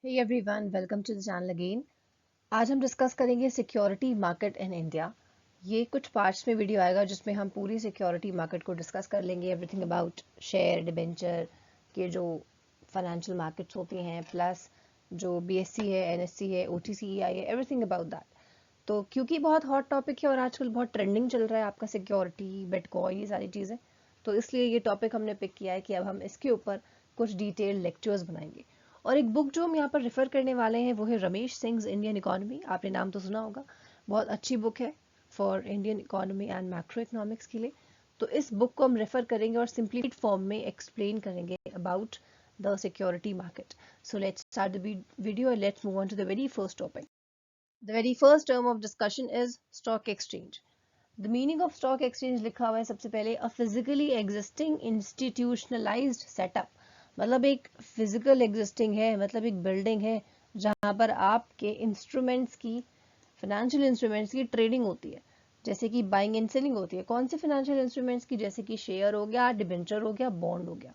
Hey everyone, welcome to the channel again. आज हम discuss करेंगे सिक्योरिटी मार्केट इन इंडिया। ये कुछ पार्ट्स में वीडियो आएगा जिसमें हम पूरी सिक्योरिटी मार्केट को डिस्कस कर लेंगे, एवरीथिंग अबाउट शेयर डिबेंचर के जो फाइनेंशियल मार्केट्स होती हैं, प्लस जो बीएससी है, एनएससी है, ओटीसीआई है, एवरीथिंग अबाउट दैट। तो क्योंकि बहुत हॉट टॉपिक है और आजकल बहुत ट्रेंडिंग चल रहा है आपका सिक्योरिटी, बिटकॉइन, ये सारी चीज़ें, तो इसलिए ये टॉपिक हमने पिक किया है कि अब हम इसके ऊपर कुछ डिटेल लेक्चर्स बनाएंगे। और एक बुक जो हम यहाँ पर रेफर करने वाले हैं वो है रमेश सिंह इंडियन इकोनॉमी। आपने नाम तो सुना होगा, बहुत अच्छी बुक है for Indian economy and macro economics के लिए। तो इस बुक को हम रेफर करेंगे और सिंपलीफाइड फॉर्म में एक्सप्लेन करेंगे about the security market. So let's start the video and let's move on to the very first topic. The very first term of discussion is stock exchange. The meaning of stock exchange लिखा हुआ है सबसे पहले, a physically existing institutionalized setup. मतलब एक physical existing है, मतलब एक बिल्डिंग है जहां पर आपके इंस्ट्रूमेंट्स की, फाइनेंशियल इंस्ट्रूमेंट्स की ट्रेडिंग होती है, जैसे कि बाइंग एंड सेलिंग होती है। कौन से फाइनेंशियल इंस्ट्रूमेंट्स की? जैसे कि शेयर हो गया, डिबेंचर हो गया, बॉन्ड हो गया।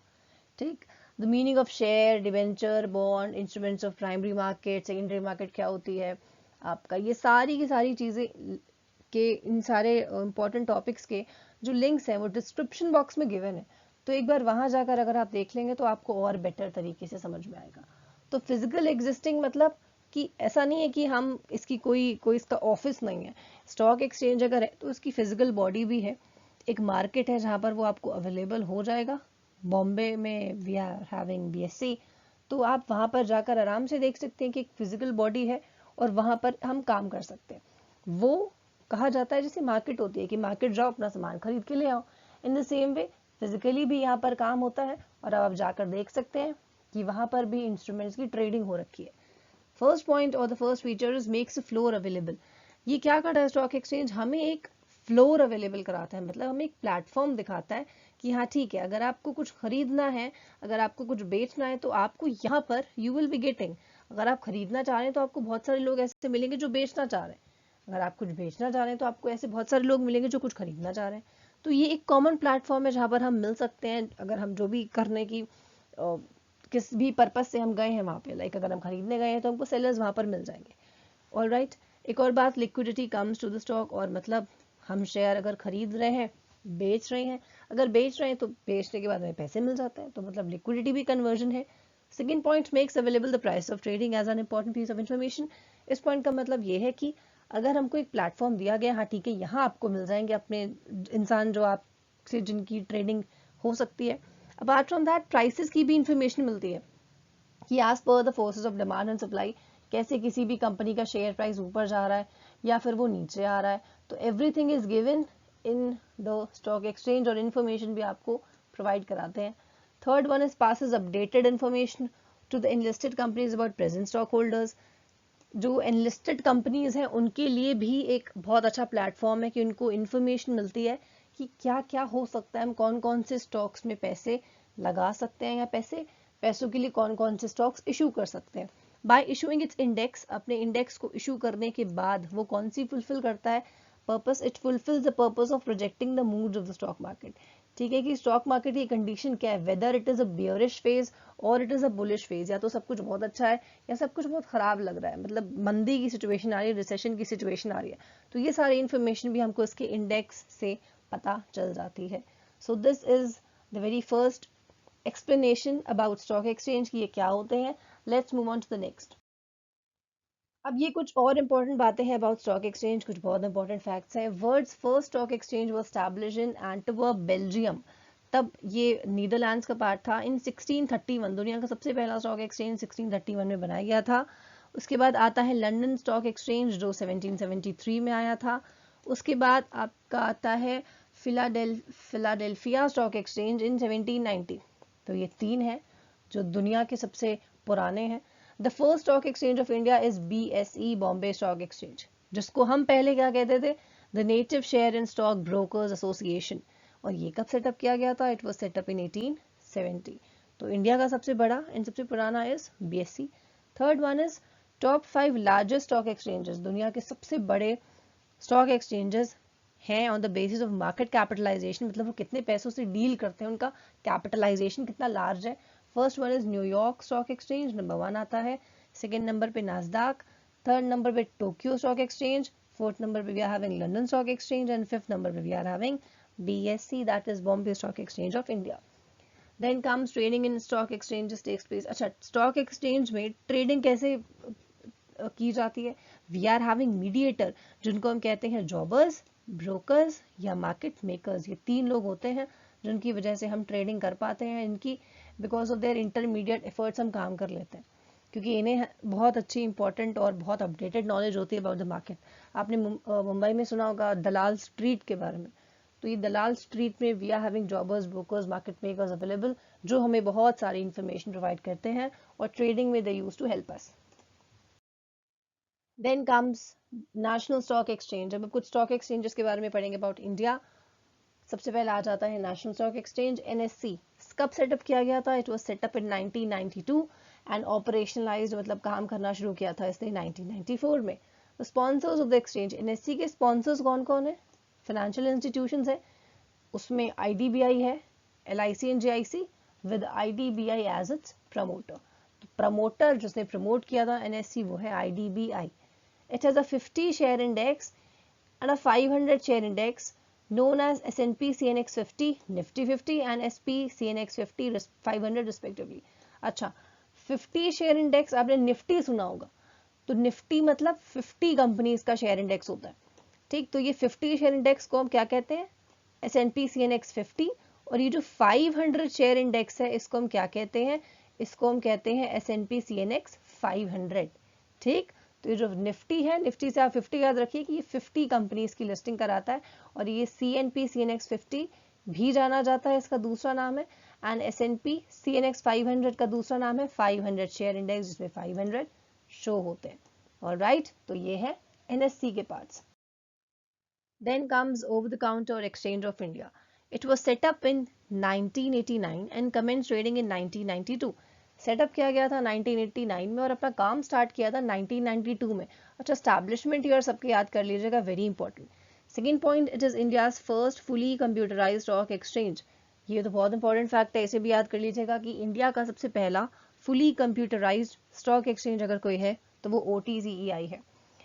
ठीक। The meaning of share, debenture, bond, instruments of primary market, secondary market क्या होती है आपका, ये सारी की सारी चीजें के, इन सारे इंपॉर्टेंट टॉपिक्स के जो लिंक्स हैं वो डिस्क्रिप्शन बॉक्स में गिवन है। तो एक बार वहां जाकर अगर आप देख लेंगे तो आपको और बेटर तरीके से समझ में आएगा। तो फिजिकल एग्जिस्टिंग मतलब कि ऐसा नहीं है कि हम इसकी कोई कोई इसका ऑफिस नहीं है। स्टॉक एक्सचेंज अगर है तो इसकी फिजिकल बॉडी भी है, एक मार्केट है जहां पर वो आपको अवेलेबल हो जाएगा। बॉम्बे में वी आर हैविंग बीएससी, तो आप वहां पर जाकर आराम से देख सकते हैं कि एक फिजिकल बॉडी है और वहां पर हम काम कर सकते हैं। वो कहा जाता है जैसे मार्केट होती है कि मार्केट जाओ अपना सामान खरीद के ले आओ। In the same way physically भी यहाँ पर काम होता है और अब आप जाकर देख सकते हैं कि वहां पर भी इंस्ट्रूमेंट्स की ट्रेडिंग हो रखी है। फर्स्ट पॉइंट और the first feature is makes floor available. ये क्या करता है स्टॉक एक्सचेंज? हमें एक फ्लोर अवेलेबल कराता है, मतलब हमें एक प्लेटफॉर्म दिखाता है कि हाँ ठीक है, अगर आपको कुछ खरीदना है, अगर आपको कुछ बेचना है तो आपको यहाँ पर यू विल बी गेटिंग। अगर आप खरीदना चाह रहे हैं तो आपको बहुत सारे लोग ऐसे मिलेंगे जो बेचना चाह रहे हैं। अगर आप कुछ बेचना चाह रहे हैं तो आपको ऐसे बहुत सारे लोग मिलेंगे जो कुछ खरीदना चाह रहे हैं। तो ये एक कॉमन प्लेटफॉर्म है जहां पर हम मिल सकते हैं, अगर हम जो भी करने की किस भी पर्पज से हम गए हैं वहां पे, लाइक अगर हम खरीदने गए हैं तो हमको सेलर्स वहां पर मिल जाएंगे। All right. एक और बात, liquidity comes to the stock, और मतलब हम शेयर अगर खरीद रहे हैं, बेच रहे हैं, अगर बेच रहे हैं तो बेचने के बाद हमें पैसे मिल जाते हैं, तो मतलब लिक्विडिटी भी कन्वर्जन है। Second point, makes available the price of trading as an important piece of information. इस पॉइंट का मतलब ये है कि अगर हमको एक प्लेटफॉर्म दिया गया, हाँ ठीक है, यहाँ आपको मिल जाएंगे अपने इंसान जो आपसे जिनकी ट्रेडिंग हो सकती है। अपार्ट फ्रॉम दैट प्राइसेस की भी इंफॉर्मेशन मिलती है कि as per the forces of demand and supply, कैसे किसी भी कंपनी का शेयर प्राइस ऊपर जा रहा है या फिर वो नीचे आ रहा है। तो everything is given in the stock exchange और इन्फॉर्मेशन भी आपको प्रोवाइड कराते हैं। Third one is passes updated information to the enlisted companies about present stock holders. जो एनलिस्टेड कंपनीज हैं उनके लिए भी एक बहुत अच्छा प्लेटफॉर्म है कि उनको इन्फॉर्मेशन मिलती है कि क्या क्या हो सकता है, हम कौन कौन से स्टॉक्स में पैसे लगा सकते हैं या पैसों के लिए कौन कौन से स्टॉक्स इशू कर सकते हैं। बाय इशूइंग इट्स इंडेक्स, अपने इंडेक्स को इशू करने के बाद वो कौन सी फुलफिल करता है purpose? It fulfils the purpose of projecting the moods of the stock market. ठीक है, कि स्टॉक मार्केट की कंडीशन क्या है, whether it is a bearish phase और it is a bullish phase, या तो सब कुछ बहुत अच्छा है या सब कुछ बहुत खराब लग रहा है, मतलब मंदी की सिचुएशन आ रही है, रिसेशन की सिचुएशन आ रही है। तो ये सारी इंफॉर्मेशन भी हमको इसके इंडेक्स से पता चल जाती है। So this is the very first explanation about stock exchange की ये क्या होते हैं। Let's move on to the next. अब ये कुछ और इंपॉर्टेंट बातें हैं अबाउट स्टॉक एक्सचेंज, कुछ बहुत इंपॉर्टेंट फैक्ट्स हैं। World's first stock exchange was established in Antwerp, Belgium. तब ये नीदरलैंड्स का पार्ट था। इन 1631 दुनिया का सबसे पहला स्टॉक एक्सचेंज 1631 में बनाया गया था। उसके बाद आता है लंदन स्टॉक एक्सचेंज जो 1773 में आया था। उसके बाद आपका आता है फिलाडेल्फिया स्टॉक एक्सचेंज इन 1790। तो ये तीन है जो दुनिया के सबसे पुराने हैं। The first stock exchange of India is BSE, Bombay stock exchange, जिसको हम पहले क्या कहते थे? The native share and stock brokers association. और ये कब सेटअप किया गया था? इट वाज सेटअप इन 1870। तो इंडिया का सबसे बड़ा एंड सबसे पुराना is BSE। Third one is top 5 largest stock exchanges. दुनिया के सबसे बड़े स्टॉक एक्सचेंजेस हैं on the basis of market capitalisation, मतलब वो कितने पैसों से डील करते हैं, उनका कैपिटलाइजेशन कितना लार्ज है। First one is New York stock exchange, number 1 आता है। सेकेंड नंबर पे नास्डाक, थर्ड नंबर पे Tokyo stock exchange, fourth number पे we are having London stock exchange and fifth number पे we are having BSE, that is Bombay Stock Exchange of India. Then comes trading in stock exchanges takes place. अच्छा, stock exchange में trading कैसे की जाती है? We are having mediator, जिनको हम कहते हैं जॉबर्स, ब्रोकर्स या मार्केट मेकर्स. ये तीन लोग होते हैं जिनकी वजह से हम ट्रेडिंग कर पाते हैं. इनकी because of their intermediate efforts हम काम कर लेते हैं, क्योंकि इन्हें बहुत अच्छी इंपॉर्टेंट और बहुत अपडेटेड नॉलेज होती है अबाउट द मार्केट. आपने मुंबई में सुना होगा दलाल स्ट्रीट के बारे में. तो ये दलाल स्ट्रीट में we are having jobbers, brokers, market makers available, जो हमें बहुत सारी इंफॉर्मेशन प्रोवाइड करते हैं और ट्रेडिंग में they use to help us. Then comes national stock exchange. अब कुछ स्टॉक एक्सचेंजेस के बारे में पढ़ेंगे अबाउट इंडिया. सबसे पहले आ जाता है नेशनल स्टॉक एक्सचेंज NSE. कब सेटअप किया गया था? It was setup in 1992 and operationalised, मतलब काम करना शुरू किया था इसने 1994 में. Sponsors of the exchange, NSE के स्पॉन्सर्स कौन कौन है? फाइनेंशियल इंस्टीट्यूशंस है, उसमें IDBI है, LIC and JIC, with IDBI as its promoter. Promoter जिसने प्रमोट किया था NSE वो है IDBI. It has a 50 share index and a 500 share index known as S&P CNX 50, Nifty 50 and SP CNX 50 500 respectively. अच्छा, 50 share index आपने Nifty सुना होगा, तो निफ्टी मतलब 50 कंपनीज का शेयर इंडेक्स होता है. ठीक, तो ये 50 शेयर इंडेक्स को हम क्या कहते हैं? S&P CNX 50. और ये जो 500 शेयर इंडेक्स है इसको हम क्या कहते हैं? इसको हम कहते हैं S&P CNX 500. ठीक, तो ये जो निफ्टी है, निफ्टी से आप 50 याद रखिए कि ये 50 कंपनीज की लिस्टिंग कराता है. और ये CNP CNX 50 भी जाना जाता है, इसका दूसरा नाम है. एंड S&P CNX 500 का दूसरा नाम है 500 शेयर इंडेक्स, जिसमें 500 शो होते हैं. ऑलराइट, तो ये है NSE के parts. Then comes over the counter exchange of India. It was set up in 1989 and commenced trading in 1992. Setup किया गया था 1989 में और अपना काम स्टार्ट किया था 1992 में. अच्छा, स्टैब्लिशमेंट ईयर सबके याद कर लीजिएगा, very important. Second point, it is India's first fully computerised stock exchange. ये तो बहुत इंपॉर्टेंट फैक्ट है, इसे भी याद कर लीजिएगा कि इंडिया का सबसे पहला फुली कंप्यूटराइज्ड स्टॉक एक्सचेंज अगर कोई है तो वो OTCEI है.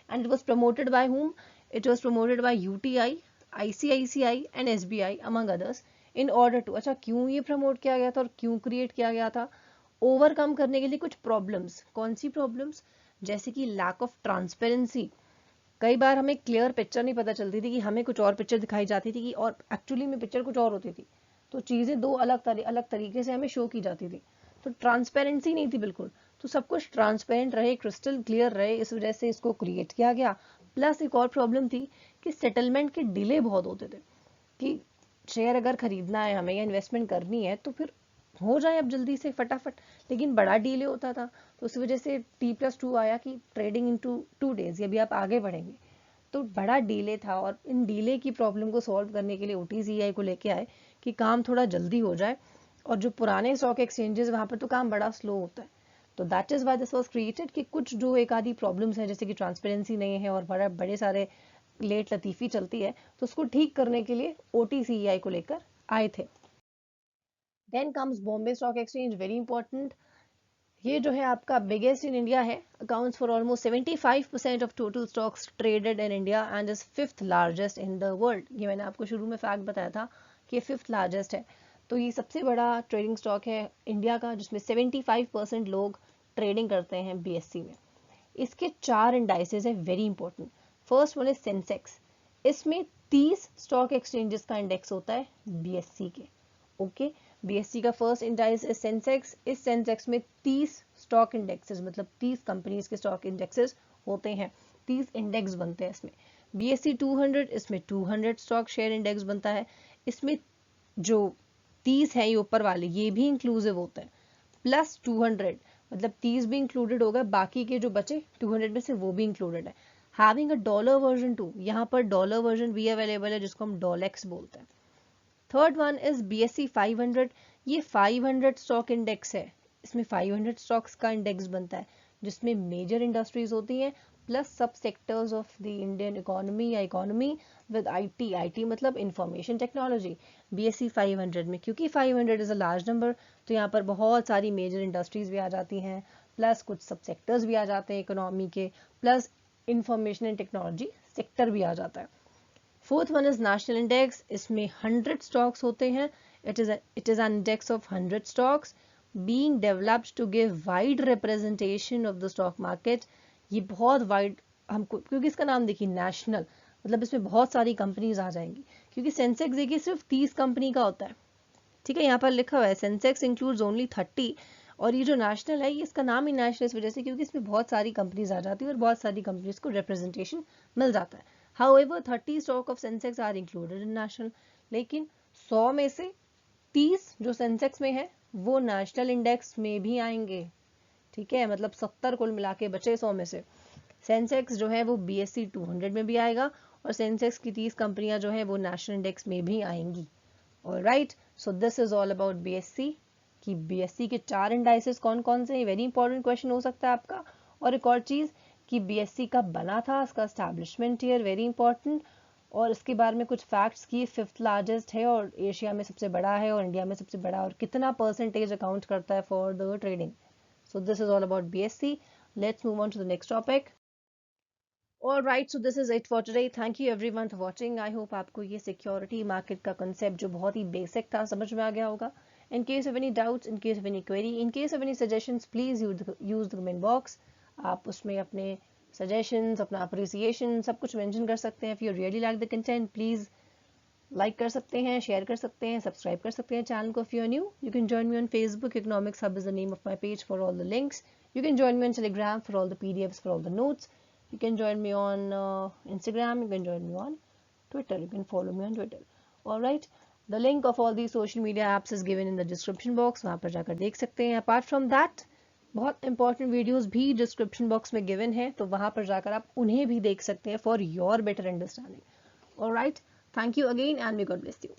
And it was promoted by whom? It was promoted by UTI, ICICI and SBI among others in order to. अच्छा, क्यों ये प्रमोट किया गया था और क्यों क्रिएट किया गया था? ओवरकम करने के लिए कुछ प्रॉब्लम्स. कौन सी प्रॉब्लम्स? जैसे कि लैक ऑफ ट्रांसपेरेंसी. कई बार हमें क्लियर पिक्चर नहीं पता चलती थी कि हमें कुछ और पिक्चर दिखाई जाती थी कि और एक्चुअली में पिक्चर कुछ और होती थी. तो चीज़ें दो अलग तरीके से हमें शो की जाती थी. तो ट्रांसपेरेंसी नहीं थी बिल्कुल. तो सब कुछ ट्रांसपेरेंट रहे, क्रिस्टल क्लियर रहे, इस वजह से इसको क्रिएट किया गया. प्लस एक और प्रॉब्लम थी कि सेटलमेंट के डिले बहुत होते थे, कि शेयर अगर खरीदना है हमें या इन्वेस्टमेंट करनी है तो फिर हो जाए अब जल्दी से फटाफट, लेकिन बड़ा डिले होता था. तो उस वजह से T+2 आया कि ट्रेडिंग इन 2 days. ये भी आप आगे बढ़ेंगे, तो बड़ा डिले था. और इन डिले की प्रॉब्लम को सॉल्व करने के लिए OTCEI को लेके आए कि काम थोड़ा जल्दी हो जाए. और जो पुराने स्टॉक एक्सचेंजेस वहाँ पर तो काम बड़ा स्लो होता है. तो that is why this was created कि कुछ जो एक आधी प्रॉब्लम्स हैं, जैसे कि ट्रांसपेरेंसी नहीं है और बड़े सारे लेट लतीफ़ी चलती है, तो उसको ठीक करने के लिए OTCEI को लेकर आए थे. Then comes Bombay stock exchange, very important. ये जो है आपका बिगेस्ट इन इंडिया है, accounts for almost 75% of total stocks traded in India and is 5th largest in the world. ये मैंने आपको शुरू में फैक्ट बताया था कि ये 5th लार्जेस्ट है. तो ये सबसे बड़ा ट्रेडिंग स्टॉक है इंडिया का, जिसमें 75% लोग ट्रेडिंग करते हैं BSE में. इसके 4 इंडाइसेस है, very important. First one is Sensex. इसमें 30 स्टॉक एक्सचेंजेस का इंडेक्स होता है BSE के. ओके, BSE का फर्स्ट इंडाइस इज सेंसेक्स. इस सेंसेक्स में 30 स्टॉक इंडेक्सेस, मतलब 30 कंपनीज के स्टॉक इंडेक्सेस होते हैं, 30 इंडेक्स बनते हैं इसमें. BSE 200, इसमें 200 स्टॉक शेयर इंडेक्स बनता है. इसमें जो 30 है ये ऊपर वाले, ये भी इंक्लूसिव होते हैं, प्लस 200, मतलब 30 भी इंक्लूडेड होगा, बाकी के जो बचे 200 में से वो भी इंक्लूडेड है. Having a dollar version two, यहाँ पर डॉलर वर्जन भी अवेलेबल है जिसको हम डॉलेक्स बोलते हैं. Third one is BSE 500. ये 500 स्टॉक इंडेक्स है. इसमें 500 स्टॉक्स का इंडेक्स बनता है, जिसमें मेजर इंडस्ट्रीज होती हैं प्लस सब sectors of the Indian economy या इकोनॉमी विद IT मतलब इंफॉर्मेशन टेक्नोलॉजी. BSE 500 में क्योंकि 500 इज अ लार्ज नंबर, तो यहाँ पर बहुत सारी मेजर इंडस्ट्रीज भी आ जाती हैं, प्लस कुछ सब सेक्टर्स भी आ जाते हैं इकोनॉमी के, plus information and technology sector भी आ जाता है। Fourth one is national index, इसमें 100 स्टॉक्स होते हैं। It is an index of 100 stocks being developed to give wide representation of the stock market। ये बहुत वाइड हमको, क्योंकि इसका नाम देखिए नेशनल, मतलब इसमें बहुत सारी कंपनीज आ जाएंगी, क्योंकि सेंसेक्स देखिए सिर्फ 30 कंपनी का होता है, ठीक है, यहाँ पर लिखा हुआ है सेंसेक्स इंक्लूड्स ओनली 30। और ये जो नेशनल है, ये इसका नाम ही नेशनल इस वजह से क्योंकि इसमें बहुत सारी कंपनीज आ जाती है और बहुत सारी कंपनीज को रिप्रेजेंटेशन मिल जाता है। However 30 stock of Sensex are included in national, लेकिन 100 में से 30 जो सेंसेक्स में है वो नेशनल इंडेक्स में भी आएंगे, ठीक है, मतलब 70 कुल मिला के बचे 100 में से। सेंसेक्स जो है वो BSE 200 में भी आएगा और सेंसेक्स की 30 कंपनियां जो है वो नेशनल इंडेक्स में भी आएंगी। Alright, so this is all about BSE कि BSE के 4 इंडाइसेस कौन कौन से हैं। वेरी इंपॉर्टेंट क्वेश्चन हो सकता है आपका। और एक और चीज कि BSE कब बना था, इसका एस्टैब्लिशमेंट ईयर वेरी इंपॉर्टेंट, और इसके बारे में कुछ फैक्ट्स की 5th लार्जेस्ट है और एशिया में सबसे बड़ा है और इंडिया में सबसे बड़ा, और कितना परसेंटेज अकाउंट करता है for the trading. So this is all about BSE। Let's move on to the next topic. Alright, so this is it for today. Thank you everyone for watching. I hope आपको ये security market का concept जो बहुत ही basic था समझ में आ गया होगा। In case of any doubts, in case of any query, in case of any suggestions, please use the comment box. आप उसमें अपने suggestions, अपना appreciation सब कुछ mention कर सकते हैं। If you really like the content, please like कर सकते हैं, share कर सकते हैं, subscribe कर सकते हैं चैनल को। If you are new, you can join me on Facebook. Economics Hub is the name of my page for all the links. You can join me on Telegram for all the PDFs, for all the notes. You can join me on Instagram. You can join me on Twitter. You can follow me on Twitter. All right. The link of all these social media apps is given in the description box. वहाँ पर जाकर देख सकते हैं। Apart from that, बहुत important videos भी description box में given है, तो वहाँ पर जाकर आप उन्हें भी देख सकते हैं for your better understanding. Alright, thank you again and may God bless you.